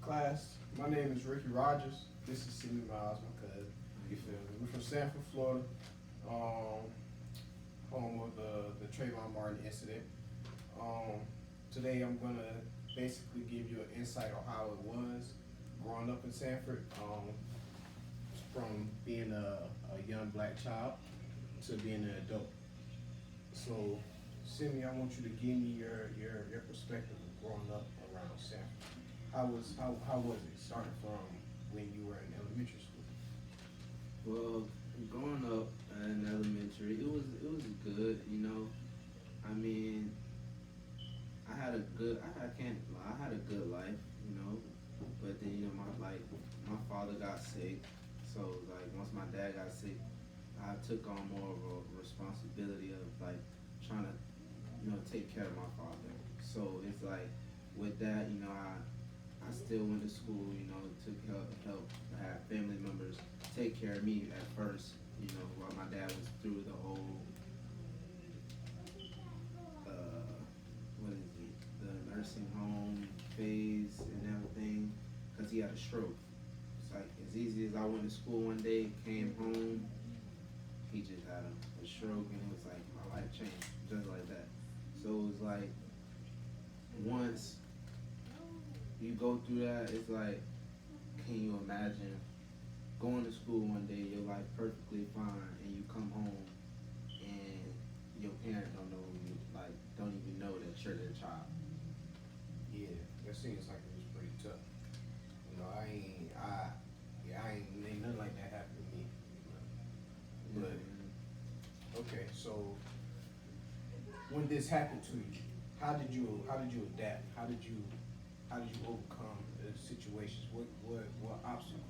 Class, my name is Ricky Rogers. This is Sydney Miles, my cousin. You feel me? We're from Sanford, Florida. Um, Home of the Trayvon Martin incident. Um, Today I'm gonna basically give you an insight on how it was growing up in Sanford, from being a young black child to being an adult. So, Sydney, I want you to give me your perspective of growing up around Sanford. How was it starting from when you were in elementary school? Well, growing up in elementary, it was good. I mean, I can't lie, I had a good life. But then my father got sick, so like once my dad got sick, I took on more of a responsibility of like trying to take care of my father. So it's like with that, I still went to school, took help have family members take care of me at first, while my dad was through the whole what is it, the nursing home phase and everything, because he had a stroke. It's like as easy as I went to school one day, came home, he just had a stroke, and it was like my life changed just like that. So it was like once you go through that, it's like, can you imagine going to school one day, your life perfectly fine, and you come home and your parent don't know you, like don't even know that you're their child. Yeah, that seems like it was pretty tough. Ain't nothing like that happened to me. But okay, so when this happened to you, how did you adapt? How did you overcome the situations? What obstacles?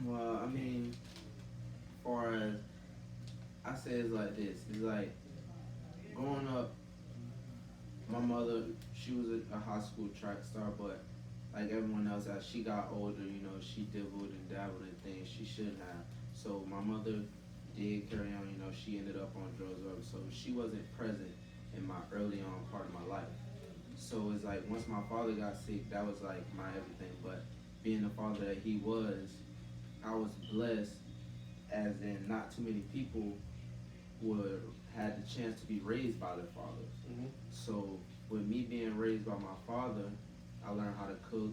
Well, I mean, far as I say, it's like this. It's like growing up, my mother, she was a high school track star, but like everyone else, as she got older, she dibbled and dabbled in things she shouldn't have. So my mother did carry on, she ended up on drugs, or so she wasn't present in my early on part of my life. So it's like once my father got sick, that was like my everything. But being the father that he was, I was blessed, as in not too many people would had the chance to be raised by their fathers. Mm-hmm. So with me being raised by my father, I learned how to cook.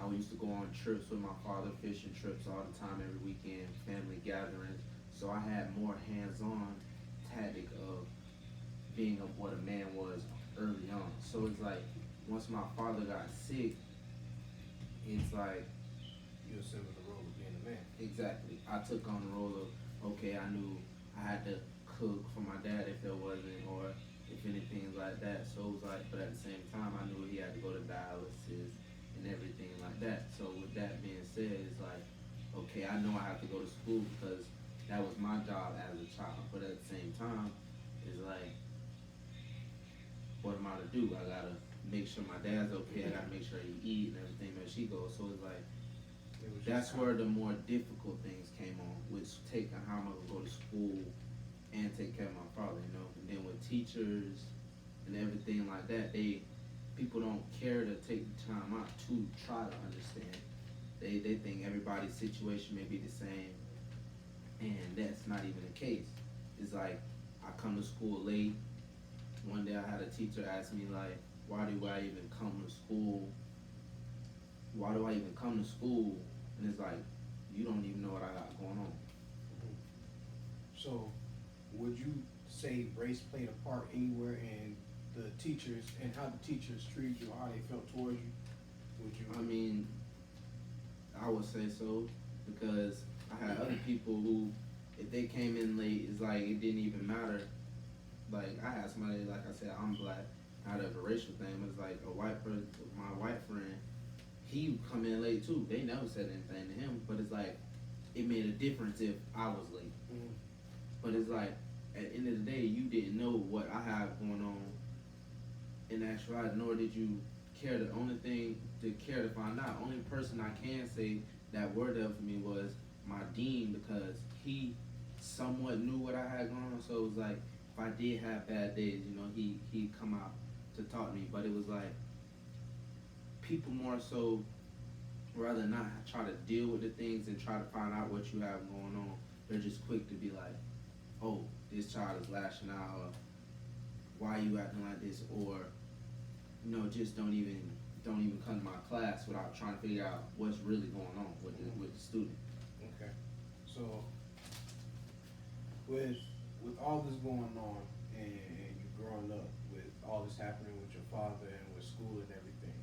I used to go on trips with my father, fishing trips all the time, every weekend, family gatherings. So I had more hands-on tactic of being of what a man was early on. So it's like once my father got sick, it's like You assumed the role of being a man. exactly. I took on the role of, okay, I knew I had to cook for my dad if there wasn't, or if anything like that. So it was like, but at the same time, I knew he had to go to dialysis and everything like that. So with that being said, it's like, okay, I know I have to go to school because that was my job as a child. But at the same time, it's like, what am I to do? I gotta make sure my dad's okay. I gotta make sure he eat and everything as she goes. So it's like, It was that's just where the more difficult things came on, which taking how I'm gonna go to school and take care of my father. And then with teachers and everything like that, people don't care to take the time out to try to understand. They think everybody's situation may be the same, and that's not even the case. It's like I come to school late. One day I had a teacher ask me like, why do I even come to school? Why do I even come to school? And it's like, you don't even know what I got going on. So, would you say race played a part anywhere in the teachers and how the teachers treated you, how they felt towards you? Would you? I mean, I would say so, because I had other people who, if they came in late, it's like it didn't even matter. Like I had somebody, like I said, I'm black, not of a racial thing. It was like a white person, my white friend, he would come in late too. They never said anything to him, but it's like it made a difference if I was late. Mhm. But it's like at the end of the day, you didn't know what I have going on in actuality, nor did you care. The only thing to care to find out, only person I can say that word of for me was my dean, because he somewhat knew what I had going on. So it was like if I did have bad days, he'd come out to talk to me. But it was like people more so rather not try to deal with the things and try to find out what you have going on. They're just quick to be like, oh, this child is lashing out, or why are you acting like this, or just don't even come to my class without trying to figure out what's really going on with the student. Okay. So with all this going on and you growing up with all this happening with your father and with school and everything,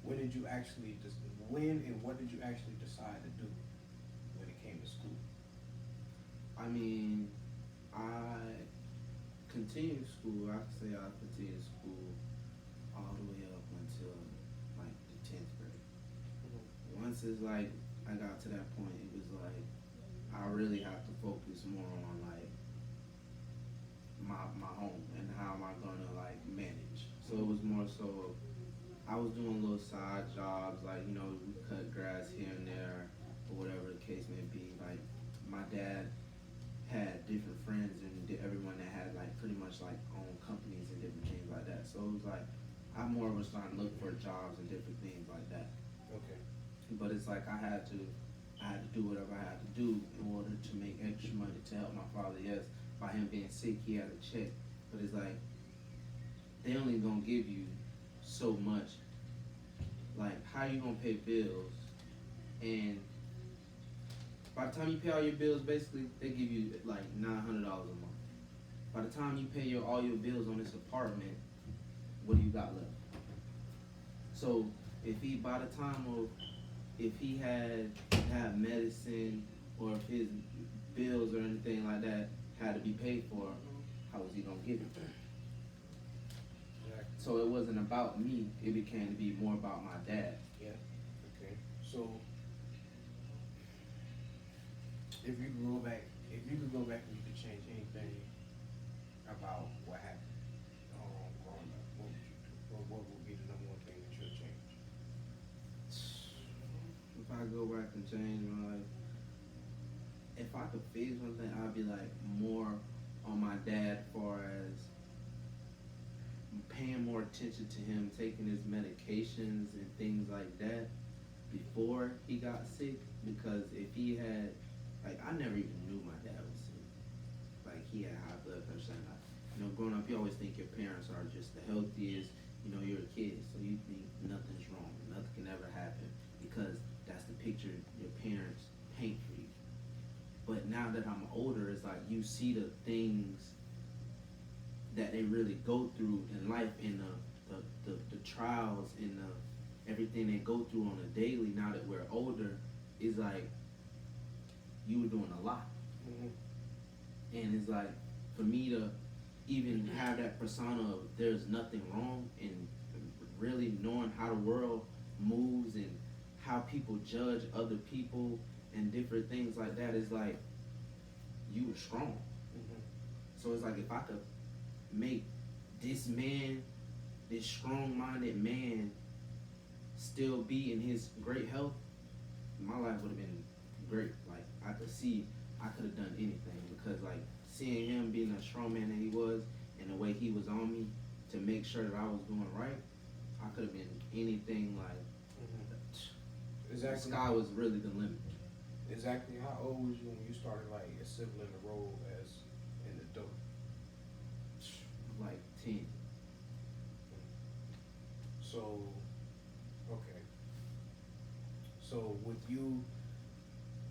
when and what did you actually decide to do when it came to school? I mean, I continued school. I could say I continued school all the way up until like the 10th grade. Once it's like I got to that point, it was like I really have to focus more on like my home and how am I gonna like manage. So it was more so I was doing little side jobs, like we cut grass here and there or whatever the case may be. Like my dad had different friends and everyone that had like pretty much like own companies and different things like that. So it was like I more was starting to look for jobs and different things like that. Okay. But it's like I had to do whatever I had to do in order to make extra money to help my father. Yes, by him being sick, he had a check, but it's like they only gonna give you so much. Like, how you gonna pay bills? And by the time you pay all your bills, basically they give you like $900 a month. By the time you pay all your bills on this apartment, what do you got left? So if he had medicine, or if his bills or anything like that had to be paid for, how was he gonna get it? Exactly. So it wasn't about me, it became to be more about my dad. Yeah. Okay. So if you could go back and you could change anything about what happened growing up, what would you do? Or what would be the number one thing that you'll change? If I go back and change my life, if I could fix one thing, I'd be like more on my dad, as far as paying more attention to him, taking his medications and things like that before he got sick. Because if he had, like, I never even knew my dad was sick. Like, he had high blood pressure. And growing up, you always think your parents are just the healthiest. You're a kid, so you think nothing's wrong, nothing can ever happen, because that's the picture your parents paint for you. But now that I'm older, it's like you see the things that they really go through in life, and the trials and everything they go through on a daily. Now that we're older, is like you were doing a lot. Mm-hmm. And it's like, for me to even have that persona of there's nothing wrong, and really knowing how the world moves and how people judge other people and different things like that, is like you were strong. Mm-hmm. So it's like, if I could make this man, this strong-minded man, still be in his great health, my life would have been great. Like, I could see I could have done anything, because like seeing him being a strong man that he was, and the way he was on me to make sure that I was doing right, I could have been anything. Like, Exactly. the sky was really the limit. Exactly. How old was you when you started like assimilating the role as an adult? Like 10. So, okay. So with you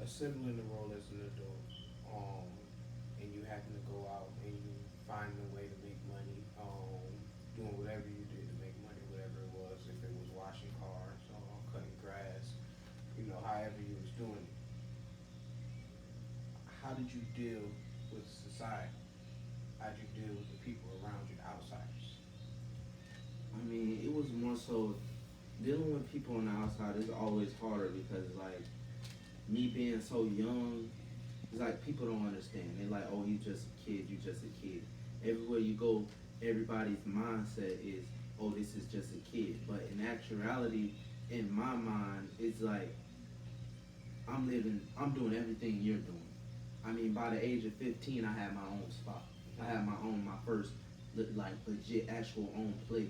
assembling the role as an adult, and you happen to go out and you find a way to make money, doing whatever you did to make money, whatever it was, if it was washing cars or cutting grass, however you was doing it. How did you deal with society? How did you deal with the people around you, the outsiders? I mean, it was more so dealing with people on the outside is always harder, because like me being so young, it's like people don't understand. They're like, oh, you just a kid, you just a kid. Everywhere you go, everybody's mindset is, oh, this is just a kid. But in actuality, in my mind, it's like I'm doing everything you're doing. I mean, by the age of 15, I had my own spot. I had my first like legit actual own place.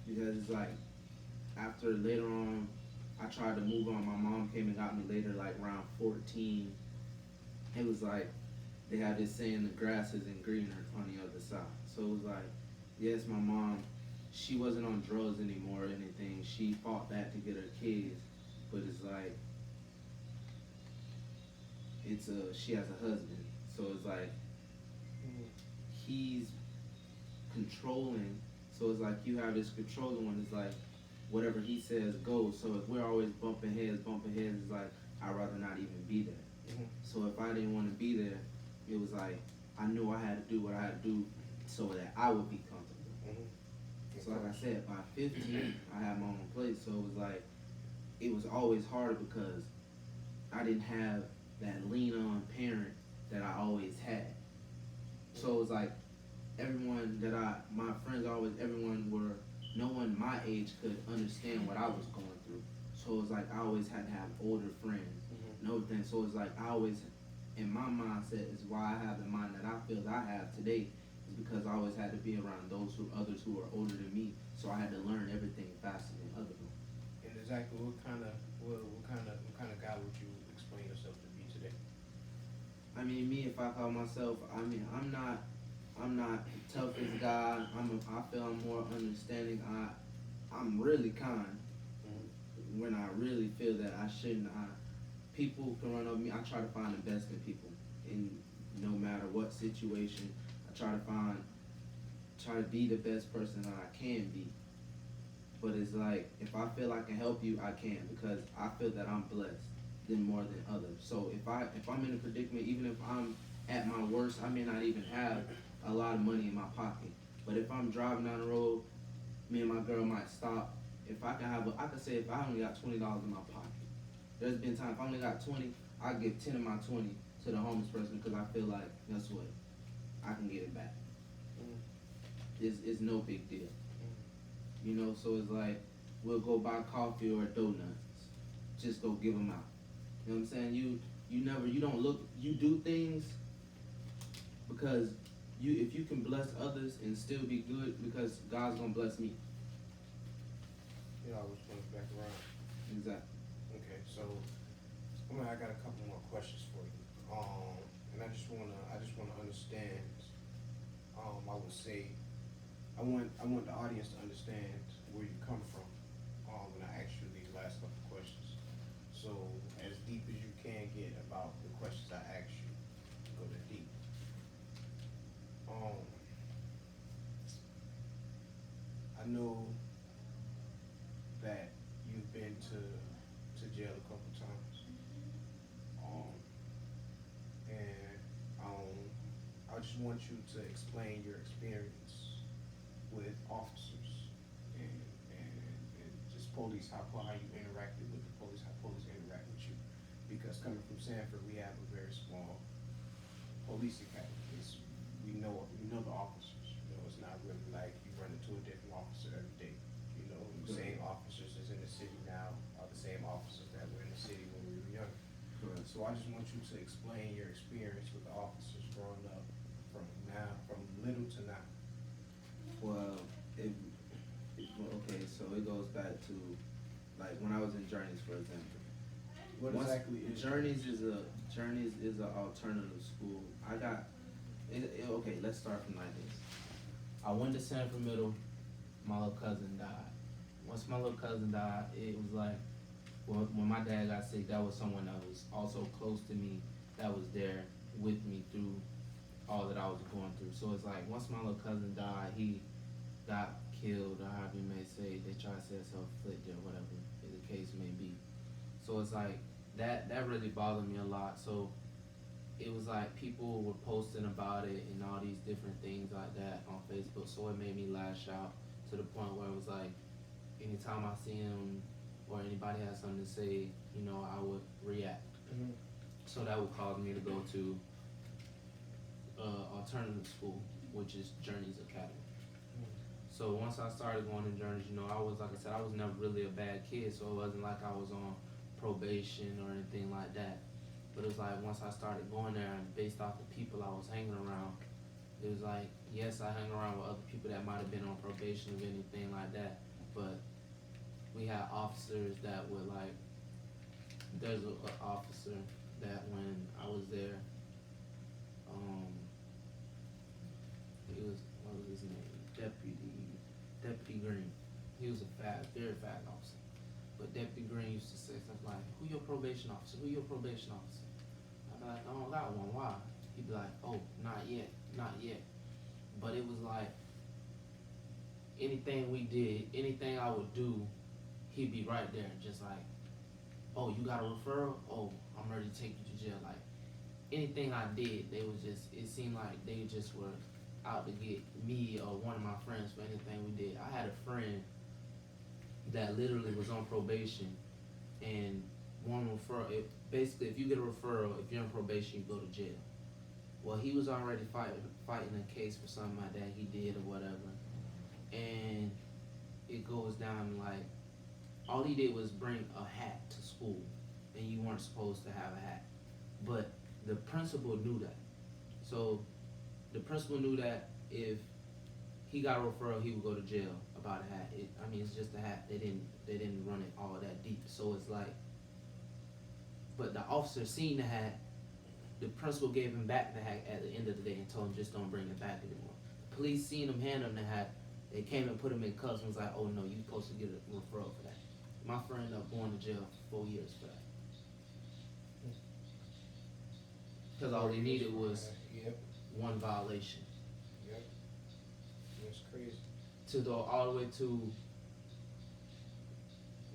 Because it's like, after later on I tried to move on. My mom came and got me later, like around 14. It was like they had this saying, the grass isn't greener on the other side. So it was like, yes, my mom, she wasn't on drugs anymore or anything. She fought back to get her kids, but it's like she has a husband, so it's like he's controlling. So it's like you have this controlling one. It's like whatever he says goes. So if we're always bumping heads, it's like I'd rather not even be there. So if I didn't want to be there, it was like I knew I had to do what I had to do so that I would be comfortable. So like I said, by 15, I had my own place. So it was like it was always harder because I didn't have that lean on parent that I always had. So it was like my friends always, no one my age could understand what I was going through. So it was like I always had to have older friends and everything. So it's like I always, in my mindset, is why I have the mind that I feel that I have today, is because I always had to be around others who are older than me. So I had to learn everything faster than others. And exactly what kind of guy would you explain yourself to be today? I mean, me, if I call myself, I mean, I'm not the toughest guy. I feel I'm more understanding. I'm really kind when I really feel that I shouldn't. People can run over me. I try to find the best in people, in no matter what situation. I try to be the best person that I can be. But it's like if I feel I can help you, I can, because I feel that I'm blessed than more than others. So if I'm in a predicament, even if I'm at my worst, I may not even have a lot of money in my pocket. But if I'm driving down the road, me and my girl might stop. If I can say if I only got $20 in my pocket. There's been times if I only got 20, I give 10 of my 20 to the homeless person because I feel like, guess what, I can get it back. It's no big deal. You know, so it's like we'll go buy coffee or donuts, just go give them out. You know what I'm saying? You do things because if you can bless others and still be good, because God's gonna bless me. You always comes back around. Exactly. Okay, so I got a couple more questions for you. And I just wanna understand. I would say I want the audience to understand where you come from. When I ask you these last couple questions, so as deep as you can get about the questions I asked you, go to deep. I know that you've been to jail a couple times. And I just want you to explain your experience with officers and just police, how you interacted with the police, how police interact with you. Because coming from Sanford, we have a very small police academy. We know the officers. You know, it's not really like you run into a different officer every day. You know, the same officers that's in the city now are the same officers that were in the city when we were young. Correct. So I just want you to explain your experience with the officers growing up from little to now. Well, okay, so it goes back to like when I was in Journeys, for example. What exactly is Journeys is a alternative school. Okay, let's start from like this. I went to Sanford Middle. My little cousin died. Once my little cousin died, it was like, well, when my dad got sick, that was someone that was also close to me, that was there with me through all that I was going through. So it's like once my little cousin died, he got killed, or however you may say, they try to say self-inflicted or whatever the case may be. So it's like that really bothered me a lot. So it was like people were posting about it and all these different things like that on Facebook. So it made me lash out to the point where it was like anytime I see him or anybody has something to say, you know, I would react. So that would cause me to go to alternative school, which is Journeys Academy. So once I started going to Journeys, you know, I was, like I said, I was never really a bad kid, so it wasn't like I was on probation or anything like that. But it was like once I started going there, and based off the people I was hanging around, it was like, yes, I hung around with other people that might have been on probation or anything like that, but we had officers that would like. There's a officer that when I was there, um, he was what was his name? Deputy Green. He was a very fast officer. But Deputy Green used to say stuff like, "Who your probation officer? Who your probation officer?" I'd be like, "I don't got one. Why?" He'd be like, "Oh, not yet, not yet." But it was like anything we did, anything I would do, he'd be right there, just like, "Oh, you got a referral? Oh, I'm ready to take you to jail." Like anything I did, they was just. It seemed like they just were out to get me or one of my friends for anything we did. I had a friend that literally was on probation, and one referral. Basically, if you get a referral, if you're on probation, you go to jail. Well, he was already fighting a case for something my dad he did or whatever, and it goes down like all he did was bring a hat to school, and you weren't supposed to have a hat, but the principal knew that. So the principal knew that if he got a referral, he would go to jail about a hat. I mean, it's just a hat. They didn't run it all that deep. So it's like, but the officer seen the hat. The principal gave him back the hat at the end of the day and told him just don't bring it back anymore. The police seen him hand him the hat. They came and put him in cuffs and was like, "Oh no, you supposed to get a referral for that." My friend ended up going to jail for 4 years for that. Because all he needed was Yep. one violation. Yep. That's crazy. To go all the way to,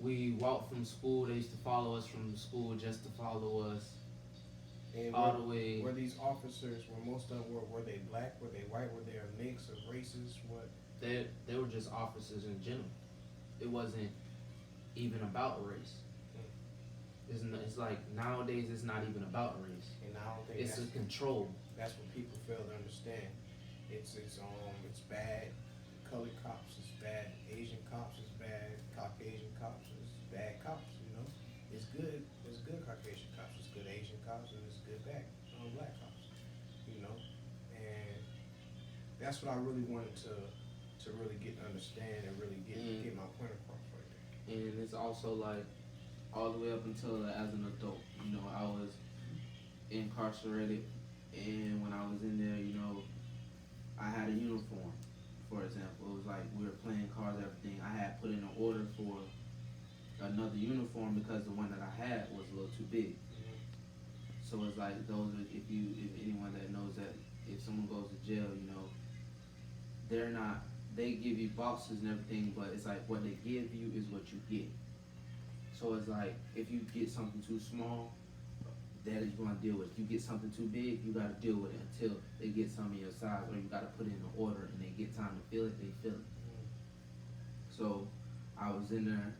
we walked from school. They used to follow us from school just to follow us And all the way. were these officers, were most of them, were they black, were they white, were they a mix of races, what? They were just officers in general. It wasn't even about race. It's like nowadays it's not even about race. And I don't think It's a control. that's what people fail to understand. It's bad. Colored cops is bad. Asian cops is bad. Caucasian cops is bad cops. You know, it's good. There's good Caucasian cops. It's good Asian cops, and it's good black cops. You know, and that's what I really wanted to really get to understand and really get my point across right there. And it's also like all the way up until as an adult, you know, I was incarcerated, and when I was in there, you know, I had a uniform. For example, it was like we were playing cards, everything. I had put in an order for another uniform because the one that I had was a little too big. So it's like those are, if anyone that knows that if someone goes to jail, you know, they give you boxes and everything, but it's like what they give you is what you get. So it's like if you get something too small, that is going to deal with. If you get something too big, you got to deal with it until they get some of your size, or you got to put in an order and they get time to feel it, they feel it. So I was in there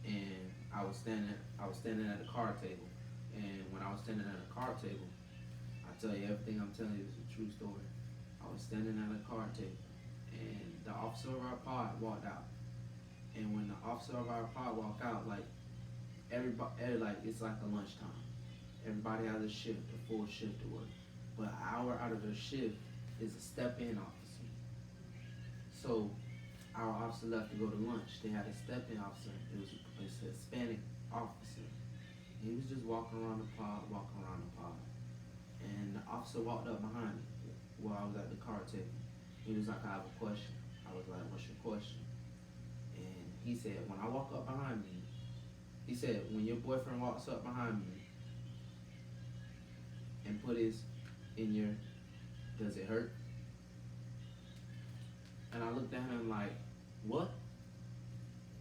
and I was standing at a card table, and when I was standing at a card table, I tell you everything I'm telling you is a true story. I was standing at a card table, and the officer of our pod walked out. And when the officer of our pod walked out, like everybody, like it's like a lunchtime. Everybody has a shift, a full shift to work. But an hour out of their shift is a step-in officer. So our officer left to go to lunch. They had a step-in officer. It's a Hispanic officer. He was just walking around the pod. And the officer walked up behind me while I was at the card table. He was like, "I have a question." I was like, "What's your question?" And he said, "When I walk up behind me," he said, "when your boyfriend walks up behind me and put his in your, does it hurt?" And I looked at him like, "What?"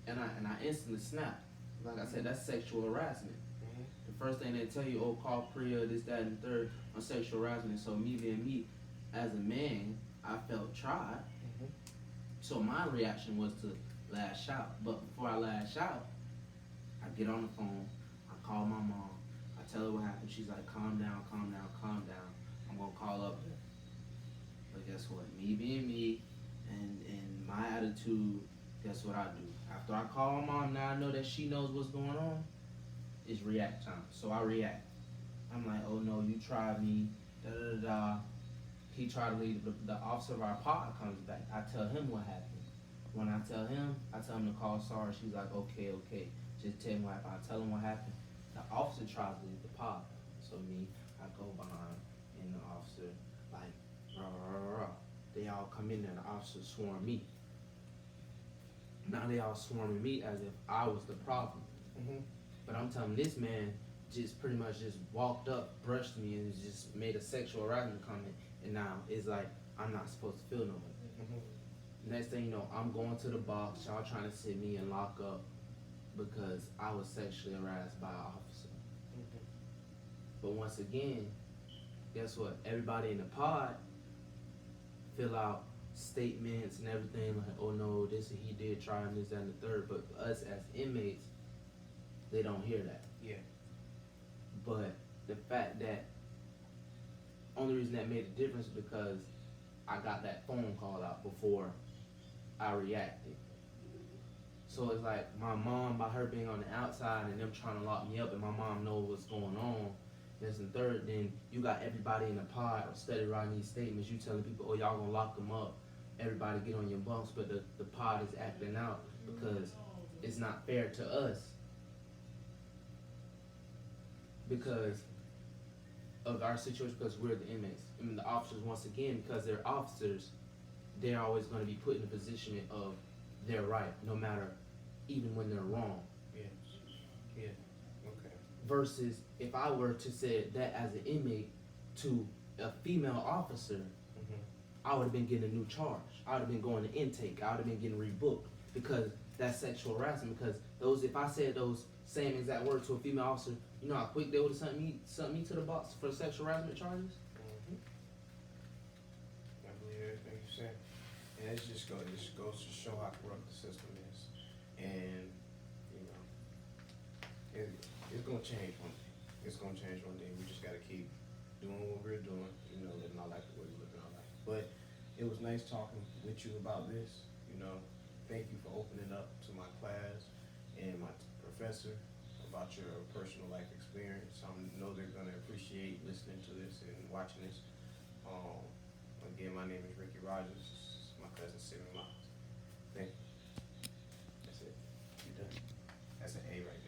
And I instantly snapped. Like I said, that's sexual harassment. The first thing they tell you, "Oh, call Priya, this, that, and the third on sexual harassment." So me being me, as a man, I felt tried. So my reaction was to lash out. But before I lash out, I get on the phone, I call my mom, I tell her what happened. She's like, calm down. I'm gonna call up there. But guess what? Me being me and my attitude, guess what I do? After I call my mom, now I know that she knows what's going on, it's react time. So I react. I'm like, "Oh no, you tried me, da da da da." He tried to leave. The officer of our pod comes back. I tell him what happened. When I tell him to call Sarge. She's like, okay. Just tell him what happened. I tell him what happened. The officer tries to leave the pod. So me, I go behind, and the officer, like, rah. They all come in there, the officer swarm me. Now they all swarming me as if I was the problem. Mm-hmm. But I'm telling this man just pretty much just walked up, brushed me, and just made a sexual harassment comment. And now it's like, I'm not supposed to feel no way. Mm-hmm. Next thing you know, I'm going to the box. Y'all trying to sit me and lock up because I was sexually harassed by an officer. Mm-hmm. But once again, guess what? Everybody in the pod fill out statements and everything like, oh no, this he did try and this, that, and the third. But us as inmates, they don't hear that. Yeah. But the fact that only reason that made a difference is because I got that phone call out before I reacted. So it's like my mom, by her being on the outside and them trying to lock me up, and my mom knows what's going on. This and third, then you got everybody in the pod or study writing these statements. You telling people, oh, y'all gonna lock them up. Everybody get on your bunks, but the pod is acting out because it's not fair to us. Because of our situation, because we're the inmates. I mean, the officers, once again, because they're officers, they're always going to be put in a position of they're right, no matter, even when they're wrong. Yeah. Okay. Versus if I were to say that as an inmate to a female officer, Mm-hmm. I would have been getting a new charge. I would have been going to intake. I would have been getting rebooked because that's sexual harassment. Because those, if I said those same exact words to a female officer, you know how quick they would have sent me to the box for sexual harassment charges. Mm-hmm. I believe everything you said, and it just goes to show how corrupt the system is, and you know, it's gonna change one day. It's gonna change one day. We just gotta keep doing what we're doing, you know, living our life the way we're living our life. But it was nice talking with you about this. You know, thank you for opening up to my class and my professor about your personal life experience. I know they're gonna appreciate listening to this and watching this. Again, my name is Ricky Rogers. This is my cousin Simon Miles. Thank you. That's it. You're done. That's an A right there.